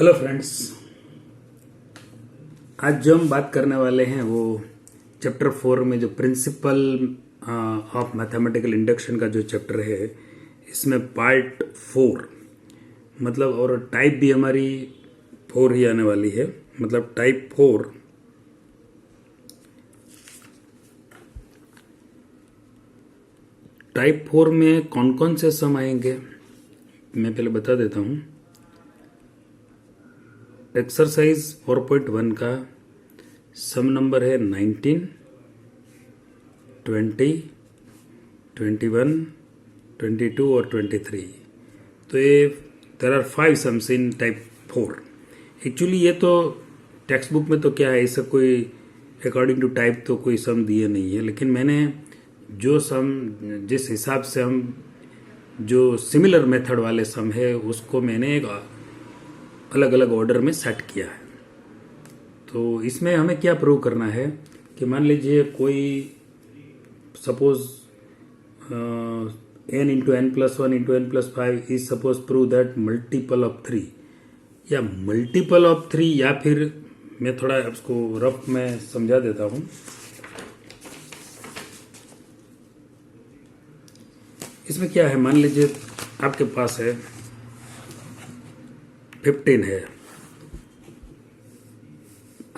Hello friends, आज जो हम बात करने वाले हैं वो चैप्टर 4 में जो प्रिंसिपल ऑफ मैथमेटिकल इंडक्शन का जो चैप्टर है इसमें पार्ट 4 मतलब और टाइप भी हमारी 4 ही आने वाली है। मतलब टाइप 4 में कौन कौन से सम आएंगे मैं पहले बता देता हूँ। एक्सरसाइज 4.1 का सम नंबर है 19, 20, 21, 22 और 23। तो ये there are 5 sums in type 4। Actually ये तो टेक्स्ट बुक में तो क्या है, इसका कोई अकॉर्डिंग टू टाइप तो कोई सम दिए नहीं है, लेकिन मैंने जो सम जिस हिसाब से हम जो सिमिलर मेथड वाले सम है उसको मैंने एक अलग अलग ऑर्डर में सेट किया है। तो इसमें हमें क्या प्रूव करना है कि मान लीजिए कोई suppose n into n plus one into n plus 5 is suppose prove that multiple of 3 या मल्टीपल ऑफ 3, या फिर मैं थोड़ा उसको रफ में समझा देता हूँ। इसमें क्या है, मान लीजिए आपके पास है 15 है।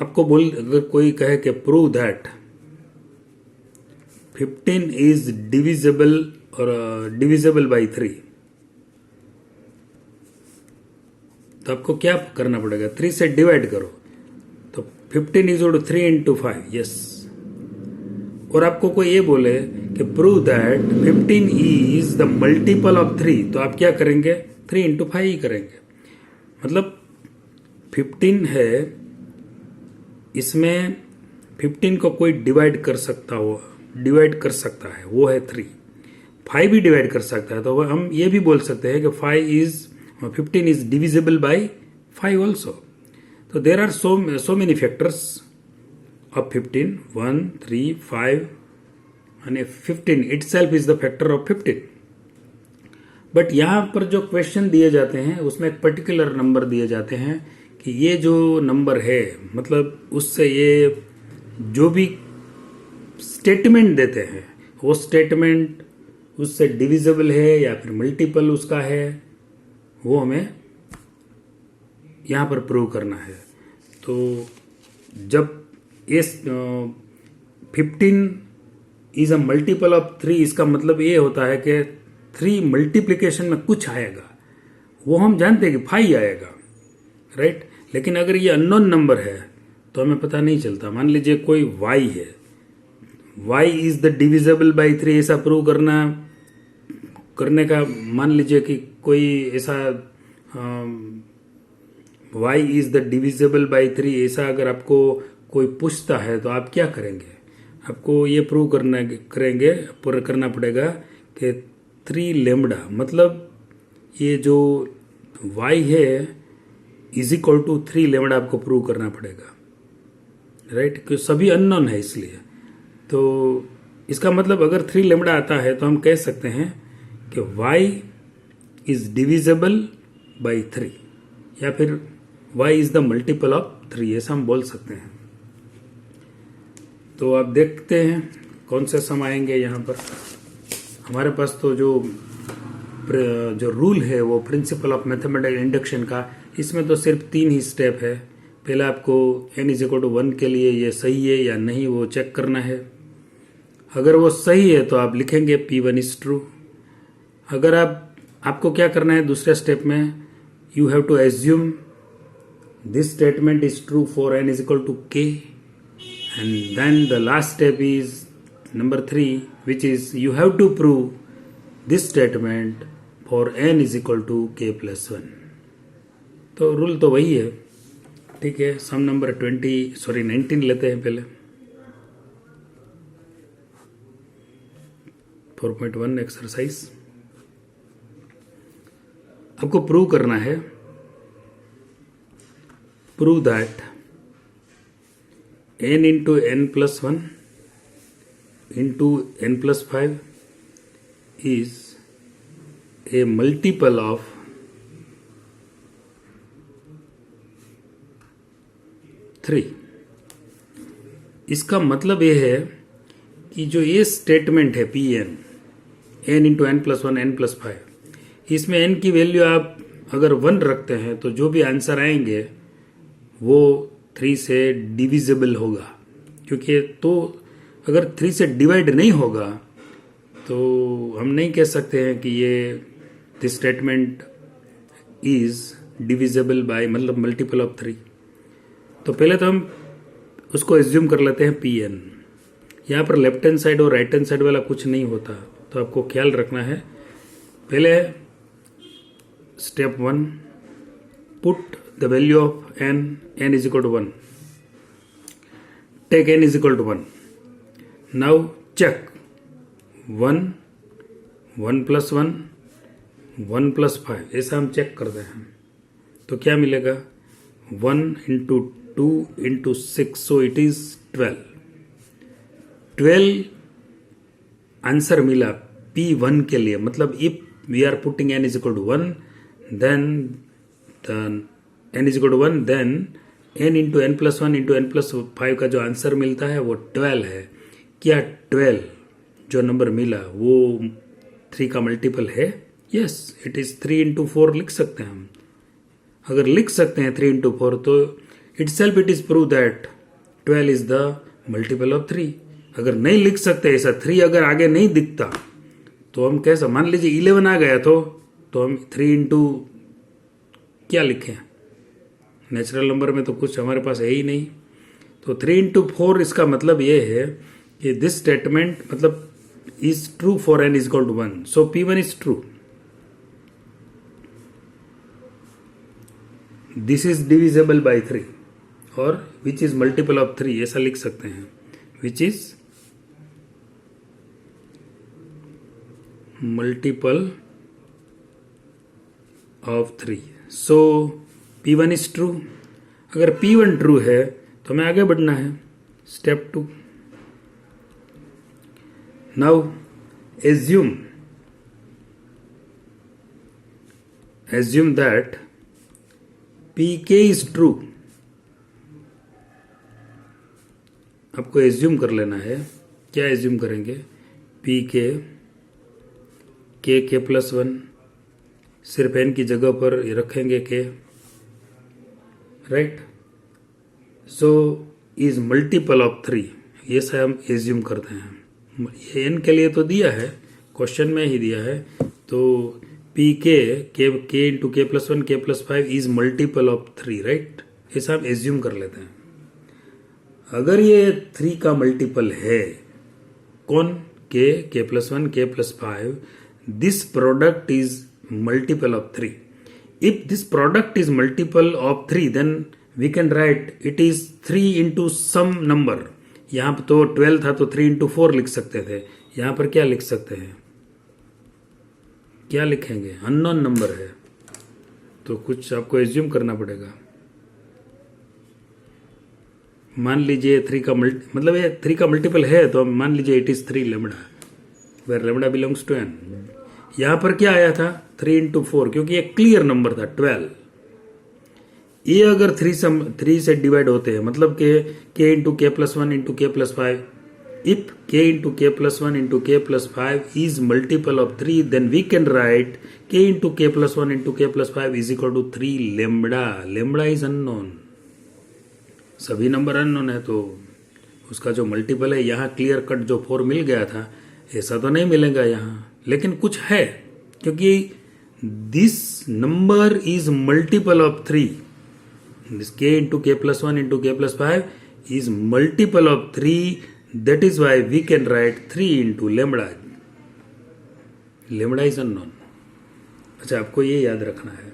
आपको अगर कोई कहे कि प्रूव दैट 15 इज डिविजिबल और डिविजिबल बाई 3, तो आपको क्या करना पड़ेगा, 3 से डिवाइड करो तो 15 is equal to 3 into 5। Yes. और आपको कोई ये बोले कि prove that 15 is the multiple of 3, तो आप क्या करेंगे, 3 इंटू 5 ही करेंगे। मतलब 15 है, इसमें 15 को कोई डिवाइड कर सकता है, वो है 3। 5 भी डिवाइड कर सकता है, तो हम ये भी बोल सकते हैं कि 15 इज डिविजिबल बाय 5 ऑल्सो। तो there are so many factors of 15, 1, 3, 5 and 15 itself is the factor of 15। But यहाँ पर जो क्वेश्चन दिए जाते हैं उसमें एक पर्टिकुलर नंबर दिए जाते हैं कि ये जो नंबर है, मतलब उससे ये जो भी स्टेटमेंट देते हैं वो स्टेटमेंट उससे डिविजिबल है या फिर मल्टीपल उसका है, वो हमें यहाँ पर प्रूव करना है। तो जब इस 15 इज अ मल्टीपल ऑफ 3, इसका मतलब ये होता है कि 3 मल्टीप्लिकेशन में कुछ आएगा, वो हम जानते हैं कि 5 आएगा, राइट। लेकिन अगर ये अननोन नंबर है तो हमें पता नहीं चलता। मान लीजिए कोई y है, y is the divisible by 3, ऐसा प्रूव करने का मान लीजिए कि कोई ऐसा y is the divisible by 3 ऐसा अगर आपको कोई पूछता है तो आप क्या करेंगे, आपको ये प्रूव करना पड़ेगा कि 3 लेमडा, मतलब ये जो y है इज इक्वल टू 3 लेमडा आपको प्रूव करना पड़ेगा, राइट। कि सभी अननोन है इसलिए। तो इसका मतलब अगर 3 लेमडा आता है तो हम कह सकते हैं कि y इज डिविजिबल बाई 3 या फिर y is the multiple of 3, ऐसा हम बोल सकते हैं। तो आप देखते हैं कौन से सम आएंगे यहाँ पर। हमारे पास तो जो रूल है वो प्रिंसिपल ऑफ मैथमेटिकल इंडक्शन का, इसमें तो सिर्फ 3 ही स्टेप है। पहले आपको n इज इक्वल टू 1 के लिए ये सही है या नहीं वो चेक करना है। अगर वो सही है तो आप लिखेंगे P1 इज ट्रू। अगर आपको क्या करना है दूसरे स्टेप में, you have to assume this statement is true for n is equal to k, and then the last step is number 3, which is you have to prove this statement for n is equal to k plus 1। तो rule तो वही है, ठीक है। सम number 19 लेते हैं पहले। 4.1 exercise. आपको प्रूव करना है, prove that n into n plus 1 into n plus 5 is a multiple of 3। इसका मतलब ये है कि जो ये स्टेटमेंट है P n, n into n plus one n plus 5, इसमें एन की वैल्यू आप अगर 1 रखते हैं तो जो भी आंसर आएंगे वो 3 से डिविजिबल होगा, क्योंकि तो अगर 3 से डिवाइड नहीं होगा तो हम नहीं कह सकते हैं कि ये this statement is divisible bye, मतलब मल्टीपल ऑफ 3। तो पहले तो हम उसको एज्यूम कर लेते हैं पी एन। यहाँ पर लेफ्ट हैंड साइड और राइट हैंड साइड वाला कुछ नहीं होता, तो आपको ख्याल रखना है। पहले step 1, put the value of n, n is equal to 1, take n is equal to 1। Now check 1, 1 plus 1, 1 plus 5, ऐसा हम चेक करते हैं तो क्या मिलेगा, 1 into 2 into 6, so it is 12 answer मिला P1 के लिए। मतलब if we are putting n is equal to 1 then n is equal to 1 then n into n plus 1 into n plus 5 का जो आंसर मिलता है वो 12 है। क्या 12 जो नंबर मिला वो 3 का मल्टीपल है? यस, इट इज 3 इंटू 4 लिख सकते हैं हम। अगर लिख सकते हैं 3 इंटू 4 तो itself it is prove that 12 is the multiple of 3। अगर नहीं लिख सकते ऐसा, 3 अगर आगे नहीं दिखता तो हम कैसा, मान लीजिए 11 आ गया तो हम 3 इंटू क्या लिखें, नेचुरल नंबर में तो कुछ हमारे पास है ही नहीं। तो 3 इंटू 4 इसका मतलब ये है कि दिस स्टेटमेंट मतलब is true for n is equal to 1, so P1 is true. This is divisible by 3 और विच इज मल्टीपल ऑफ 3, ऐसा लिख सकते हैं, which is multiple of 3, so P1 is true. अगर P1 ट्रू है तो हमें आगे बढ़ना है, step 2। Now assume that Pk is true. आपको एज्यूम कर लेना है। क्या एज्यूम करेंगे, Pk k प्लस 1, सिर्फ n की जगह पर रखेंगे k, right. So is multiple of 3, ये से हम एज्यूम करते हैं। ये n के लिए तो दिया है, क्वेश्चन में ही दिया है, तो Pk k into k plus 1 k plus 5 is multiple of 3, right. ऐसा हम एज्यूम कर लेते हैं। अगर ये 3 का मल्टीपल है, कौन, k plus 1 k plus 5, this product is multiple of 3। If this product is multiple of 3 then we can write it is 3 into some number. यहाँ पर तो 12 था तो 3 इंटू 4 लिख सकते थे, यहाँ पर क्या लिख सकते हैं, क्या लिखेंगे, अननोन नंबर है तो कुछ आपको एज्यूम करना पड़ेगा। मान लीजिए 3 का मतलब ये 3 का मल्टीपल है तो मान लीजिए it is 3 lambda, where lambda belongs to n। यहां पर क्या आया था, 3 इंटू 4, क्योंकि ये क्लियर नंबर था 12। ये अगर 3 से डिवाइड होते हैं, मतलब k into k plus 1 into k plus 5, if k into k plus 1 into k plus 5 is multiple of 3 then we can write k into k plus 1 into k plus 5 is equal to 3 lambda। lambda is unknown, सभी number unknown है तो उसका जो multiple है, यहाँ clear cut जो 4 मिल गया था ऐसा तो नहीं मिलेगा यहाँ, लेकिन कुछ है क्योंकि this number is multiple of 3, this k into k plus 1 into k plus 5 is multiple of 3। That is why we can write 3 into lambda। lambda is unknown। अच्छा, आपको ये याद रखना है।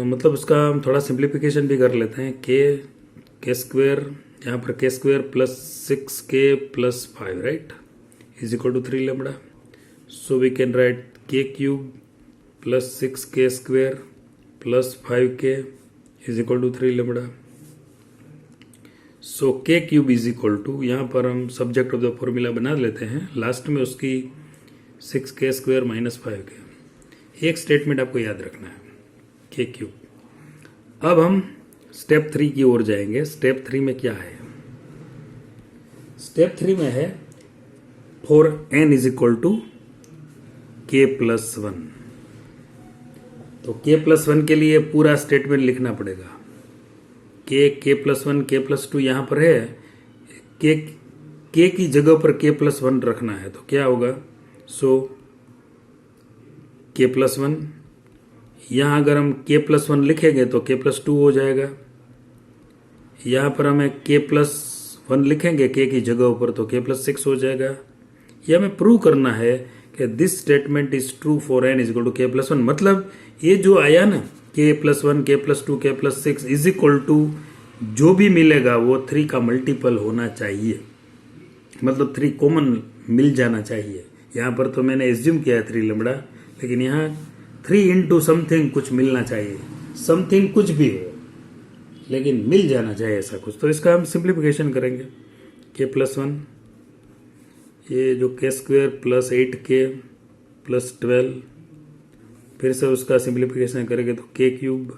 मतलब उसका हम थोड़ा सिंप्लीफिकेशन भी कर लेते हैं। के स्क्वेयर, यहाँ पर के square plus 6k plus 5, right, is equal to 3 lambda। So we can write k cube plus 6k square plus 5k is equal to 3 lambda। So k cube is equal to, यहाँ पर हम subject of the formula बना लेते हैं, last में उसकी 6k square minus 5k। एक statement आपको याद रखना है, k क्यूब। अब हम स्टेप 3 की ओर जाएंगे। स्टेप 3 में क्या है? स्टेप 3 में है for n is equal to k plus 1। तो k प्लस 1 के लिए पूरा स्टेटमेंट लिखना पड़ेगा। k प्लस 1 k प्लस 2 यहां पर है, k की जगह पर k प्लस 1 रखना है। तो क्या होगा? सो k प्लस 1, यहां अगर हम k प्लस 1 लिखेंगे तो k प्लस 2 हो जाएगा। यहां पर हमें k प्लस 1 लिखेंगे k की जगह पर तो k प्लस 6 हो जाएगा। यह हमें प्रूव करना है कि this statement is true for n is equal to k plus 1। मतलब ये जो आया ना k plus 1 k plus 2 k plus 6 is equal to जो भी मिलेगा वो 3 का मल्टीपल होना चाहिए। मतलब 3 कॉमन मिल जाना चाहिए। यहाँ पर तो मैंने एज्यूम किया है 3 लैम्बडा, लेकिन यहाँ 3 इंटू समथिंग कुछ मिलना चाहिए। समथिंग कुछ भी हो लेकिन मिल जाना चाहिए ऐसा कुछ। तो इसका हम सिंप्लीफिकेशन करेंगे। k प्लस 1, ये जो k square plus 8k plus 12, फिर से उसका सिंप्लीफिकेशन करेंगे तो k cube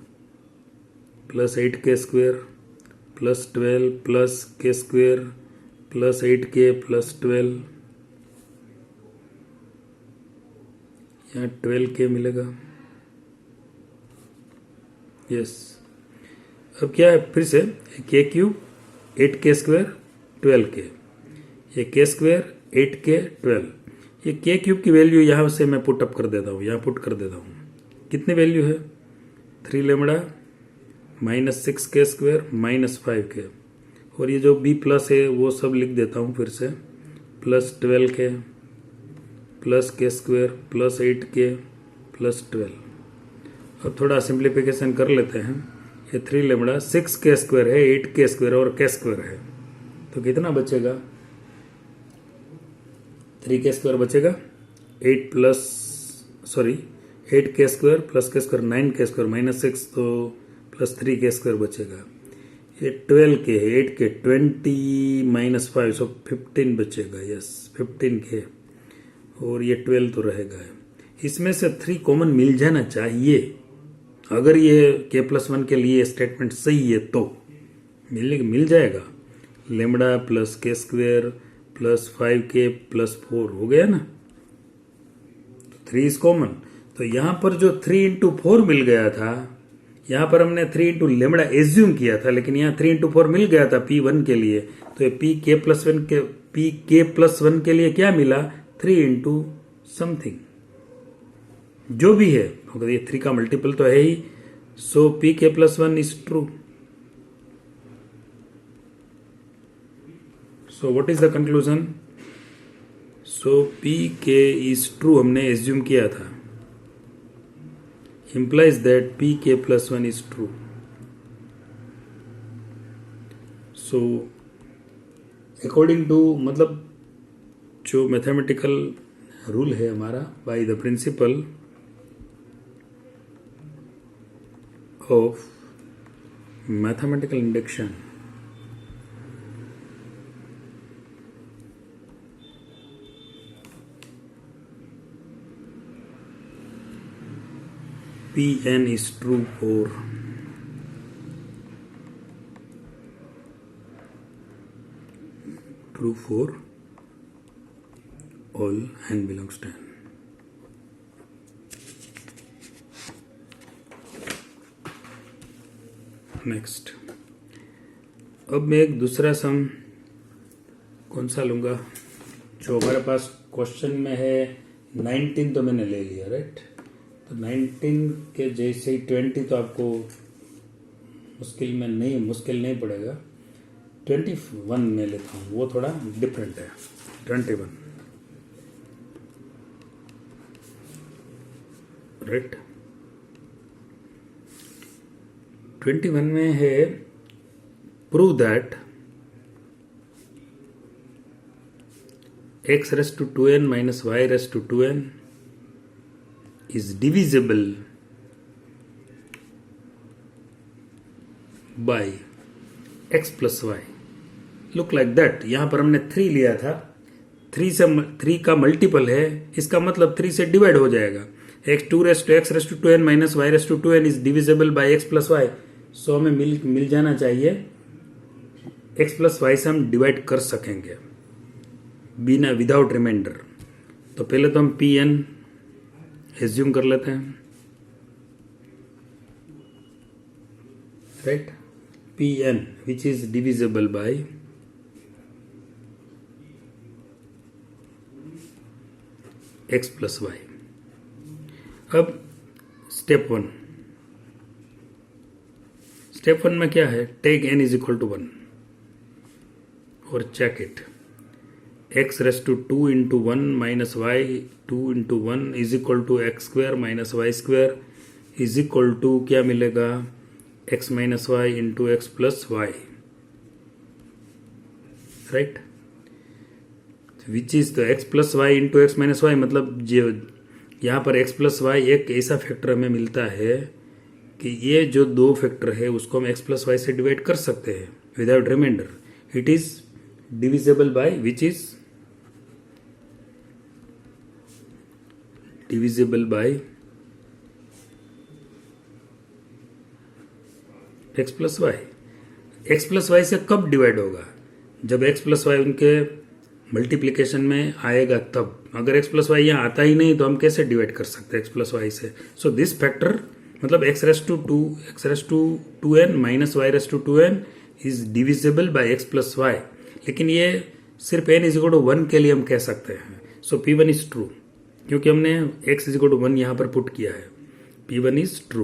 plus 8k square plus 12 plus k square plus 8k plus 12, यहाँ 12k मिलेगा। यस, अब क्या है? फिर से k cube 8k square 12k, ये k स्क्वेयर 8k 12, ये k क्यूब की वैल्यू यहाँ से मैं पुट अप कर देता हूँ, यहाँ पुट कर देता हूँ। कितनी वैल्यू है? 3 lambda minus 6k square minus 5k, और ये जो b प्लस है वो सब लिख देता हूँ फिर से, plus 12k plus k square plus 8k plus 12। अब थोड़ा सिंप्लीफिकेशन कर लेते हैं। ये 3 लैम्बडा 6k स्क्वेयर है, 8k स्क्वेयर और k स्क्वेयर है, तो कितना बचेगा? 3k स्क्वेयर बचेगा, 8k square plus k square 9k square minus 6 तो प्लस 3k स्क्वेयर बचेगा। ये 12k है, 8k 20 माइनस 5 सो 15 बचेगा। यस 15k, और ये 12 तो रहेगा। इसमें से 3 कॉमन मिल जाना चाहिए। अगर ये k प्लस 1 के लिए स्टेटमेंट सही है तो मिल जाएगा। Lambda plus k square plus 5k plus 4 हो गया ना, 3 इज कॉमन। तो यहाँ पर जो 3 इंटू 4 मिल गया था, यहाँ पर हमने 3 इंटू लेमड़ा एज्यूम किया था, लेकिन यहाँ 3 इंटू 4 मिल गया था P1 के लिए। तो ये P k प्लस 1 के लिए क्या मिला? 3 इंटू समथिंग जो भी है, अगर ये 3 का मल्टीपल तो है ही। सो P k plus 1 is true. So what is the conclusion? So P k is true हमने एज्यूम किया था, implies that p k plus 1 is true. So according to मतलब जो मैथमेटिकल रूल है हमारा, by the principle of mathematical induction, Pn is true for all n belongs to n. Next, अब मैं एक दूसरा सम कौन सा लूंगा? जो हमारे पास क्वेश्चन में है 19 तो मैंने ले लिया, राइट? तो 19 के जैसे ही 20 तो आपको मुश्किल नहीं पड़ेगा। 21 में लेता हूँ, वो थोड़ा डिफरेंट है। 21 राइट। 21 में है prove that x raise to 2n minus y raise to 2n is divisible by x plus y. Look like that. यहां पर हमने 3 लिया था, 3 का मल्टीपल है, इसका मतलब 3 से डिवाइड हो जाएगा। x 2 raise to x raise to 2n minus y raise to 2n is divisible by x plus y. So हमें मिल जाना चाहिए x प्लस वाई से हम डिवाइड कर सकेंगे बिना विदाउट रिमाइंडर। तो पहले तो हम पी एन एज्यूम कर लेते हैं, right. P n which is divisible by x plus y. अब स्टेप वन में क्या है, take n is equal to 1 और check it. x raise to 2 into 1 minus y 2 into 1 is equal to x square minus y square is equal to क्या मिलेगा, x minus y into x plus y, right. Which is तो x plus y into x minus Y, मतलब यहाँ पर x plus Y एक ऐसा factor हमें मिलता है कि ये जो दो फैक्टर है उसको हम x प्लस वाई से डिवाइड कर सकते हैं without remainder. It is divisible by which is divisible by x plus y. x plus y से कब डिवाइड होगा, जब x प्लस वाई उनके मल्टीप्लिकेशन में आएगा तब। अगर x प्लस वाई यहाँ आता ही नहीं तो हम कैसे डिवाइड कर सकते हैं x प्लस वाई से। सो दिस फैक्टर मतलब x raise to 2n minus y raise to 2n is divisible by x plus y. लेकिन ये सिर्फ n इज इक्वल टू 1 के लिए हम कह सकते हैं। सो P1 इज ट्रू क्योंकि हमने x इज इक्वल टू 1 यहाँ पर पुट किया है। P1 is true,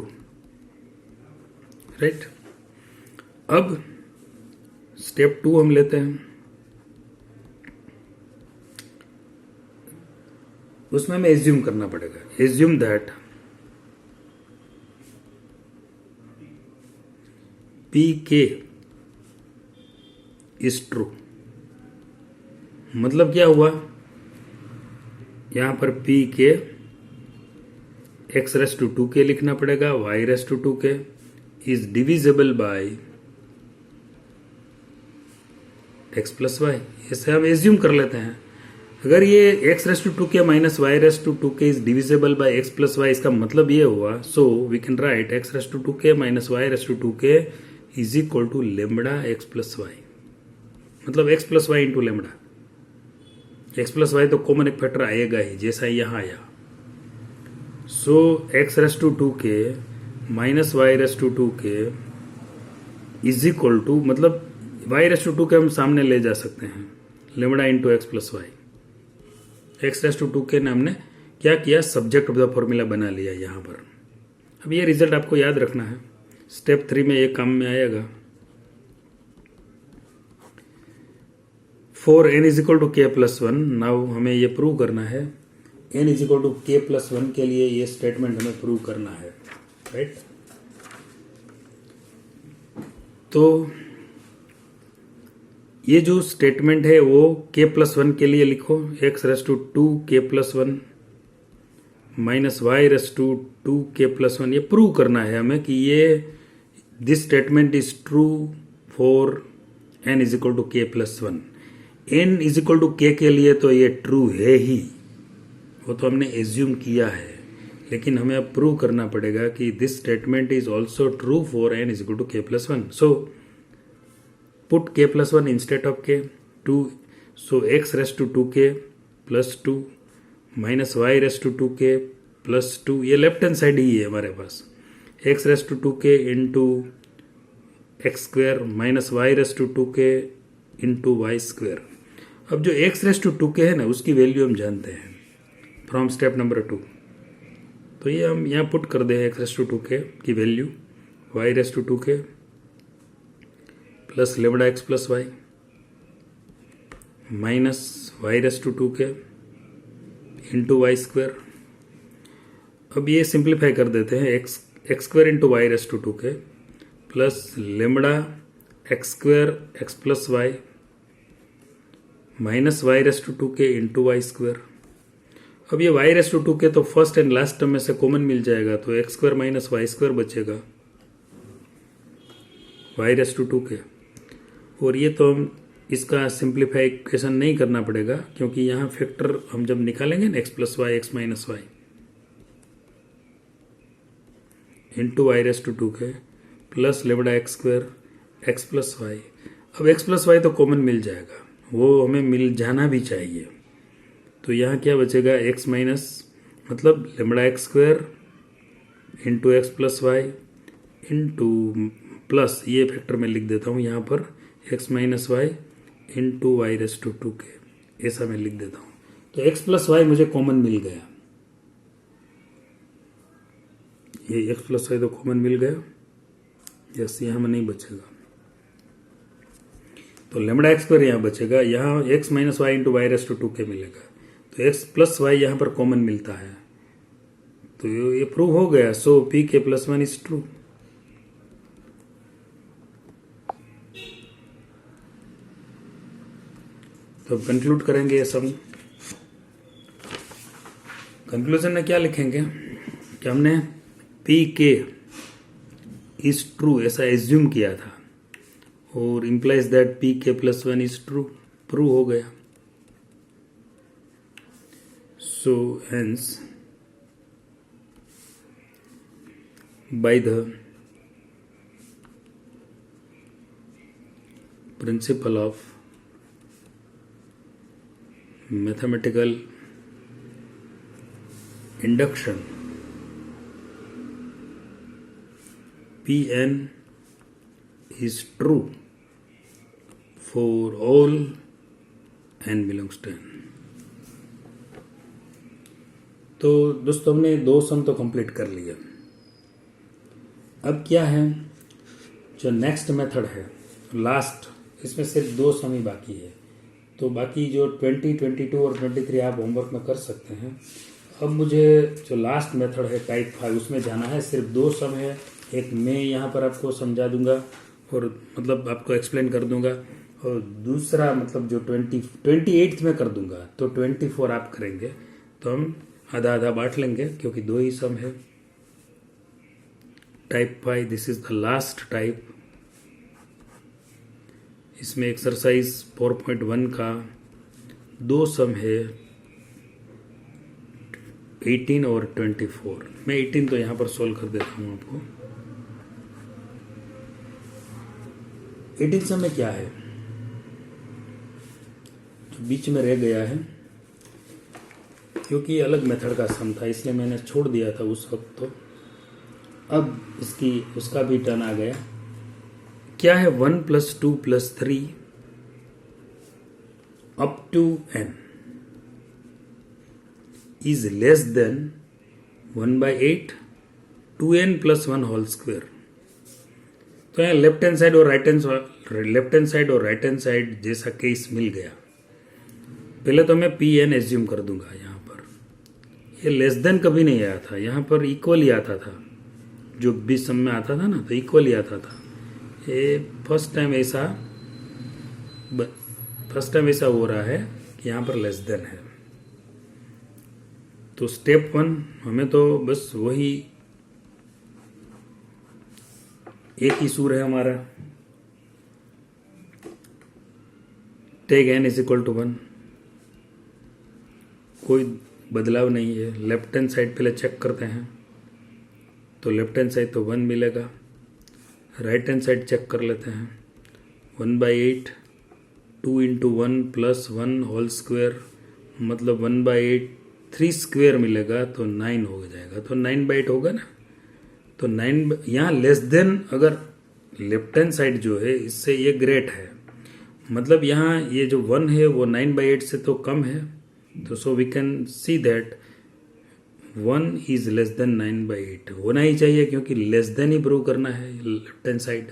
right. अब स्टेप 2 हम लेते हैं, उसमें हमें एज्यूम करना पड़ेगा। एज्यूम दैट पी के इज ट्रू। मतलब क्या हुआ, यहां पर पी के एक्स रेस टू 2k लिखना पड़ेगा, y raise to 2k is divisible by x plus y. ऐसे हम एज्यूम कर लेते हैं। अगर ये x raise to 2k minus y raise to 2k is divisible by x plus y, इसका मतलब ये हुआ, so we can write x raise to 2k minus y raise to 2k is equal to lambda x plus y. मतलब x plus y into lambda. x plus y तो common एक factor आएगा ही, जैसा यहां आया। So x raise to 2k minus y raise to 2k is equal to, मतलब y raise to 2k हम सामने ले जा सकते हैं, lambda into x plus y. X raise to 2k ने हमने क्या किया, सब्जेक्ट ऑफ द फॉर्मूला बना लिया यहां पर। अब ये रिजल्ट आपको याद रखना है, स्टेप 3 में ये काम में आएगा। For n is equal to k plus 1, now हमें ये प्रूव करना है। n is equal to k plus 1 के लिए ये स्टेटमेंट हमें प्रूव करना है, राइट। तो ये जो स्टेटमेंट है वो k प्लस 1 के लिए लिखो, x raise to 2k plus 1 minus y raise to 2k plus 1। ये प्रूव करना है हमें कि ये this statement is true for n is equal to k plus 1। n is equal to k के लिए तो ये ट्रू है ही, वो तो हमने एज्यूम किया है, लेकिन हमें अब प्रूव करना पड़ेगा कि this statement is also true for n is equal to k plus 1। So put k plus 1 instead of k 2, so x raised to 2k plus 2 minus y raised to 2k plus 2, ये left hand side ही है हमारे पास। x raised to 2k into x square minus y raised to 2k into y square. अब जो x raised to 2k है ना, उसकी वैल्यू हम जानते हैं फ्रॉम स्टेप नंबर 2। तो ये हम यहाँ पुट कर दे x raised to 2k की value, y raised to 2k plus lambda x plus y minus y raise to 2k into y square. अब ये सिंप्लीफाई कर देते हैं, x square into y raise to 2k plus lambda x square x plus y minus y raise to 2k into y square. अब ये Y raise to 2k तो first and last term में से common मिल जाएगा, तो x square minus y square बचेगा y raise to 2k। और ये तो हम इसका सिंप्लीफिकेशन नहीं करना पड़ेगा क्योंकि यहाँ फैक्टर हम जब निकालेंगे ना x plus y x minus y into y raise to 2k plus lambda x square x plus y. अब एक्स प्लस वाई तो कॉमन मिल जाएगा, वो हमें मिल जाना भी चाहिए। तो यहाँ क्या बचेगा, एक्स माइनस मतलब lambda x square into x plus y into plus ये फैक्टर मैं लिख देता हूँ यहाँ पर x minus y into y raise to 2k, ऐसा मैं लिख देता हूँ। तो एक्स प्लस वाई मुझे कॉमन मिल गया, ये एक्स प्लस वाई तो कॉमन मिल गया, यस यहाँ में नहीं बचेगा। तो लेमडा एक्स स्क्वायर यहाँ बचेगा, यहाँ x minus y into y raise to 2k मिलेगा। तो एक्स प्लस वाई यहाँ पर कॉमन मिलता है, तो ये प्रूव हो गया। सो पी के प्लस वन इज ट्रू। तो कंक्लूड करेंगे ये सब। कंक्लूजन में क्या लिखेंगे कि हमने पी के इज ट्रू ऐसा एज्यूम किया था और इम्प्लाइज दैट पी के plus one is true, prove हो गया। So hence by the principle of mathematical induction, Pn is true for all n belongs to n। तो दोस्तों हमने दो सम तो कंप्लीट कर लिया। अब क्या है, जो नेक्स्ट मेथड है लास्ट, इसमें सिर्फ दो सम ही बाकी है। तो बाकी जो 20, 22 और 23 आप होमवर्क में कर सकते हैं। अब मुझे जो लास्ट मेथड है टाइप 5 उसमें जाना है। सिर्फ दो सम है, एक मैं यहाँ पर आपको समझा दूंगा और मतलब आपको एक्सप्लेन कर दूंगा, और दूसरा मतलब जो 28 में कर दूंगा। तो 24 आप करेंगे, तो हम आधा आधा बांट लेंगे क्योंकि दो ही सम है। Type 5 this is the last type. इसमें एक्सरसाइज 4.1 का दो सम है, 18 और 24। मैं 18 तो यहाँ पर सोल्व कर देता हूँ आपको। 18 सम में क्या है, जो बीच में रह गया है, क्योंकि अलग मेथड का सम था इसलिए मैंने छोड़ दिया था उस वक्त। तो अब उसका भी टर्न आ गया। क्या है, 1 + 2 + 3 up to n is less than 1/8 2n + 1 whole square. तो यहाँ लेफ्ट हैंड साइड और राइट हैंड साइड जैसा केस मिल गया। पहले तो मैं Pn एज्यूम कर दूंगा यहाँ पर। ये लेस देन कभी नहीं आया था, यहाँ पर इक्वल ही आता था। जो भी सम में आता था ना, तो इक्वल ही आता था। ये फर्स्ट टाइम ऐसा हो रहा है कि यहाँ पर लेस देन है। तो स्टेप 1 हमें तो बस वही एक ही सूर है हमारा, टेक n = 1। कोई बदलाव नहीं है। लेफ्ट हैंड साइड पहले चेक करते हैं, तो लेफ्ट हैंड साइड तो 1 मिलेगा। राइट हैंड साइड चेक कर लेते हैं, 1/8 2 × 1 + 1 होल स्क्वायर मतलब 1/8 3 स्क्वायर मिलेगा, तो 9 हो जाएगा। तो 9/8 होगा ना। तो 9 यहाँ लेस देन, अगर लेफ्ट हैंड साइड जो है इससे ये ग्रेट है, मतलब यहाँ ये जो 1 है वो 9/8 से तो कम है। तो so we can see that 1 is less than 9/8 होना ही चाहिए, क्योंकि लेस देन ही प्रूव करना है लेफ्ट हैंड साइड।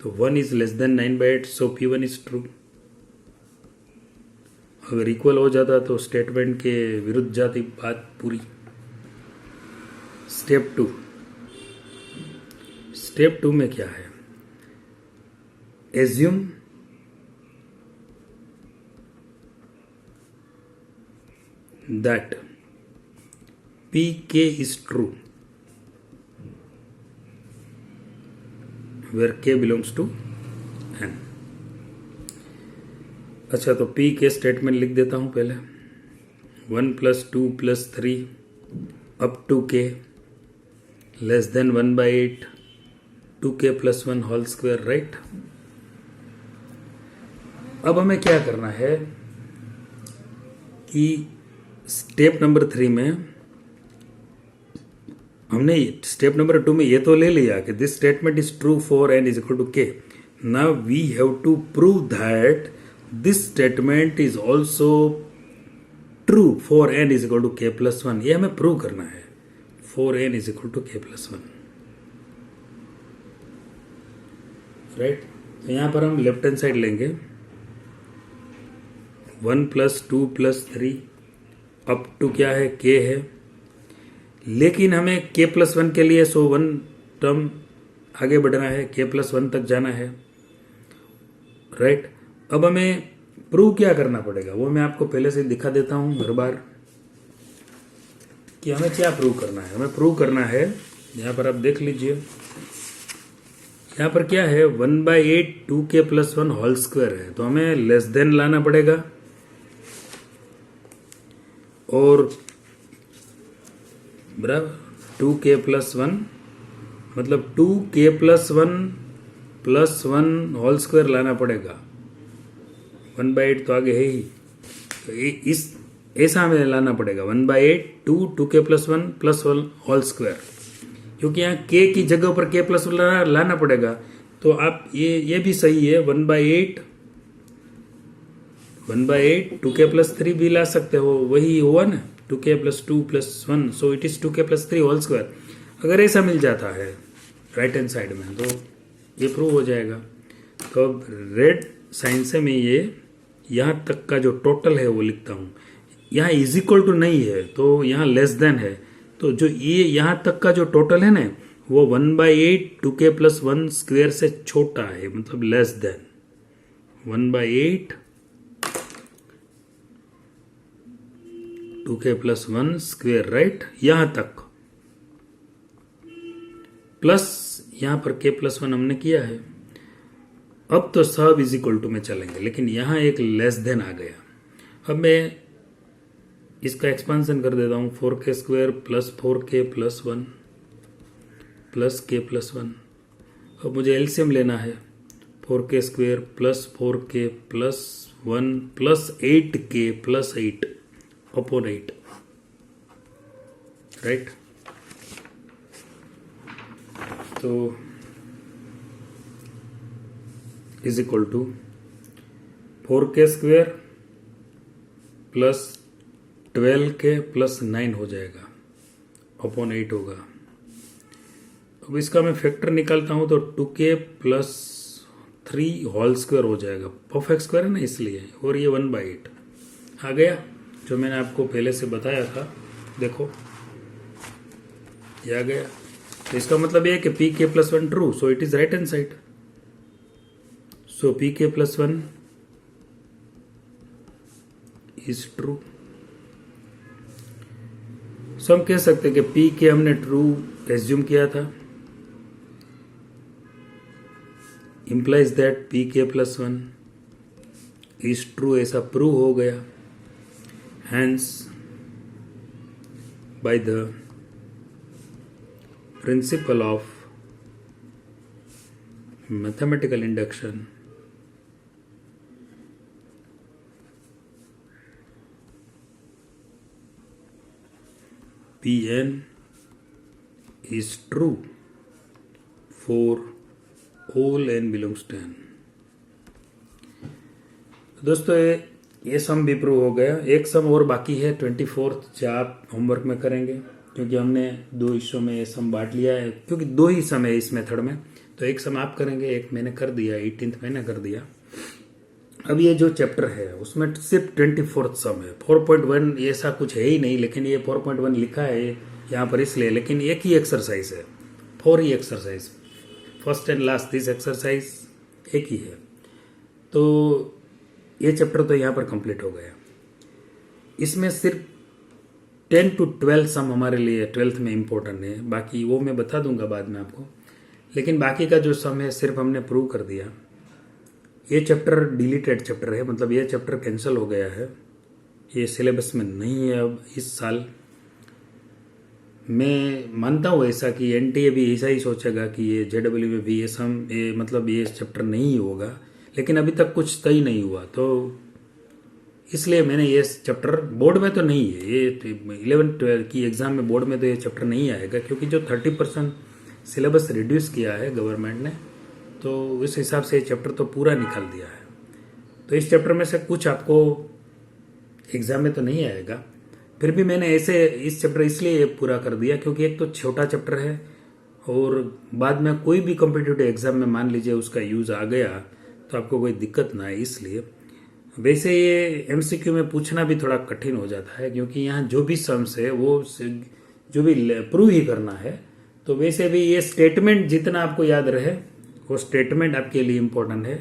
तो 1 is less than 9/8, so P1 is true. अगर इक्वल हो जाता तो स्टेटमेंट के विरुद्ध जाती बात पूरी। स्टेप 2 में क्या है, assume that Pk is true where k belongs to n। अच्छा, तो P के स्टेटमेंट लिख देता हूं पहले। 1 + 2 + 3 up to k less than 1/8 2k+1 whole square, right. अब हमें क्या करना है कि स्टेप नंबर 3 में हमने स्टेप नंबर 2 में ये तो ले लिया कि this statement is true for n is equal to k। Now we have to prove that this statement is also true for n is equal to k+1। ये हमें प्रूव करना है, for n is equal to k+1, right. तो यहां पर हम left hand side लेंगे 1 + 2 + 3 up to क्या है, k है। लेकिन हमें k+1 के लिए 1 टर्म आगे बढ़ना है, k+1 तक जाना है, राइट। अब हमें प्रूव क्या करना पड़ेगा वो मैं आपको पहले से दिखा देता हूं हर बार कि हमें क्या प्रूव करना है। हमें प्रूव करना है, यहां पर आप देख लीजिए, यहां पर क्या है 1/8 2k+1 होल स्क्वायर है, तो हमें लेस देन लाना पड़ेगा। और बराबर 2k+1 मतलब 2k+1 + 1 होल स्क्वायर लाना पड़ेगा। 1/8 तो आगे है ही, तो इस ऐसा हमें लाना पड़ेगा 1/8 2k+1 + 1 होल स्क्वायर, क्योंकि यहाँ k की जगह पर k+1 लाना पड़ेगा। तो आप ये भी सही है, 1/8 2k+3 भी ला सकते हो, वही हुआ ना, 2k+2 + 1, so it is 2k+3 whole square. अगर ऐसा मिल जाता है राइट हैंड साइड में तो ये प्रूव हो जाएगा। तो अब रेड साइन से मैं ये यहाँ तक का जो टोटल है वो लिखता हूँ। यहाँ इज इक्वल टू नहीं है तो यहाँ लेस देन है, तो जो ये यहाँ तक का जो टोटल है ना वो 1/8 2k+1 स्क्वायर से छोटा है, मतलब less than 1/8 2k+1 square, right. यहां तक प्लस यहां पर k+1 हमने किया है। अब तो सब इज इक्वल टू में चलेंगे, लेकिन यहां एक लेस देन आ गया। अब मैं इसका एक्सपांसन कर देता हूं 4k² + 4k+1 + k+1। अब मुझे एलसीएम लेना है 4k² + 4k+1 + 8k + 8 upon 8, right. तो is equal to 4k² + 12k + 9 हो जाएगा, अपॉन 8 होगा। अब इसका मैं फैक्टर निकालता हूं तो 2k + 3 होल स्क्वायर हो जाएगा, परफेक्ट स्क्वायर है ना इसलिए, और ये 1/8 आ गया जो मैंने आपको पहले से बताया था। देखो ये आ गया, तो इसका मतलब ये है कि pk+1 true, so it is right hand side. So pk+1 is true. So हम कह सकते हैं कि pk हमने ट्रू एज्यूम किया था, implies that pk+1 is true, ऐसा प्रूव हो गया। Hence, by the principle of mathematical induction, Pn is true for all n belongs to n। दोस्तों ये सम भी प्रूव हो गया। एक सम और बाकी है 24th से आप होमवर्क में करेंगे, क्योंकि हमने 2 हिस्सों में ये सम बांट लिया है, क्योंकि 2 ही सम है इस मेथड में। तो एक सम आप करेंगे, एक मैंने कर दिया, 18th मैंने कर दिया। अब ये जो चैप्टर है उसमें सिर्फ 24th सम है, 4.1 ऐसा कुछ है ही नहीं, लेकिन ये 4.1 लिखा है यहाँ पर इसलिए, लेकिन एक ही एक्सरसाइज है, 4 ही exercise, first and last this exercise एक ही है। तो ये चैप्टर तो यहाँ पर कंप्लीट हो गया। इसमें सिर्फ 10 to 12 सम हमारे लिए 12th में इम्पोर्टेंट है, बाकी वो मैं बता दूंगा बाद में आपको। लेकिन बाकी का जो सम है सिर्फ हमने प्रूव कर दिया। ये चैप्टर डिलीटेड चैप्टर है, मतलब ये चैप्टर कैंसिल हो गया है, ये सिलेबस में नहीं है अब इस साल। मैं मानता हूँ ऐसा कि एनटीए भी ऐसा ही सोचेगा कि ये जेडब्ल्यू में भी ये मतलब ये चैप्टर नहीं होगा, लेकिन अभी तक कुछ तय नहीं हुआ, तो इसलिए मैंने ये चैप्टर बोर्ड में तो नहीं है, ये 11th की एग्जाम में बोर्ड में तो ये चैप्टर नहीं आएगा, क्योंकि जो 30% सिलेबस रिड्यूस किया है गवर्नमेंट ने, तो उस हिसाब से ये चैप्टर तो पूरा निकाल दिया है। तो इस चैप्टर में से कुछ आपको एग्जाम में तो नहीं आएगा, फिर भी मैंने ऐसे इस चैप्टर इसलिए पूरा कर दिया क्योंकि एक तो छोटा चैप्टर है, और बाद में कोई भी कॉम्पिटिटिव एग्जाम में मान लीजिए उसका यूज आ गया तो आपको कोई दिक्कत ना है। इसलिए वैसे ये एमसीक्यू में पूछना भी थोड़ा कठिन हो जाता है, क्योंकि यहाँ जो भी सम्स है वो जो भी प्रूव ही करना है, तो वैसे भी ये स्टेटमेंट जितना आपको याद रहे वो स्टेटमेंट आपके लिए इम्पोर्टेंट है,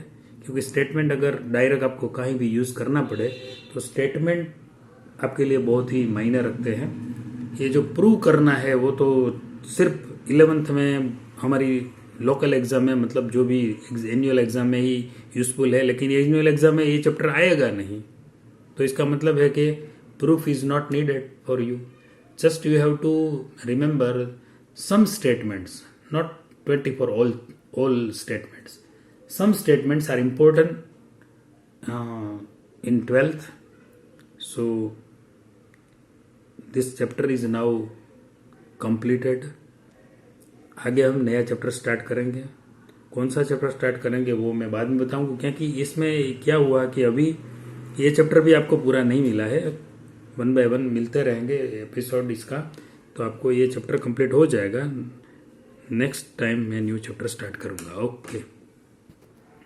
क्योंकि स्टेटमेंट अगर डायरेक्ट आपको कहीं भी यूज करना पड़े तो स्टेटमेंट आपके लिए बहुत ही मायने रखते हैं। ये जो प्रूव करना है वो तो सिर्फ 11th में हमारी लोकल एग्जाम में, मतलब जो भी एनुअल एग्जाम में ही यूजफुल है, लेकिन एनुअल एग्जाम में ये चैप्टर आएगा नहीं, तो इसका मतलब है कि proof is not needed for you, just you have to remember some statements, not 20 for all statements. Some statements are important in 12th, so this chapter is now completed। आगे हम नया चैप्टर स्टार्ट करेंगे। कौन सा chapter start करेंगे वो मैं बाद में बताऊंगा, क्योंकि इसमें क्या हुआ कि अभी ये चैप्टर भी आपको पूरा नहीं मिला है, 1 by 1 मिलते रहेंगे एपिसोड इसका, तो आपको ये चैप्टर कंप्लीट हो जाएगा। नेक्स्ट टाइम मैं न्यू चैप्टर स्टार्ट करूंगा। ओके।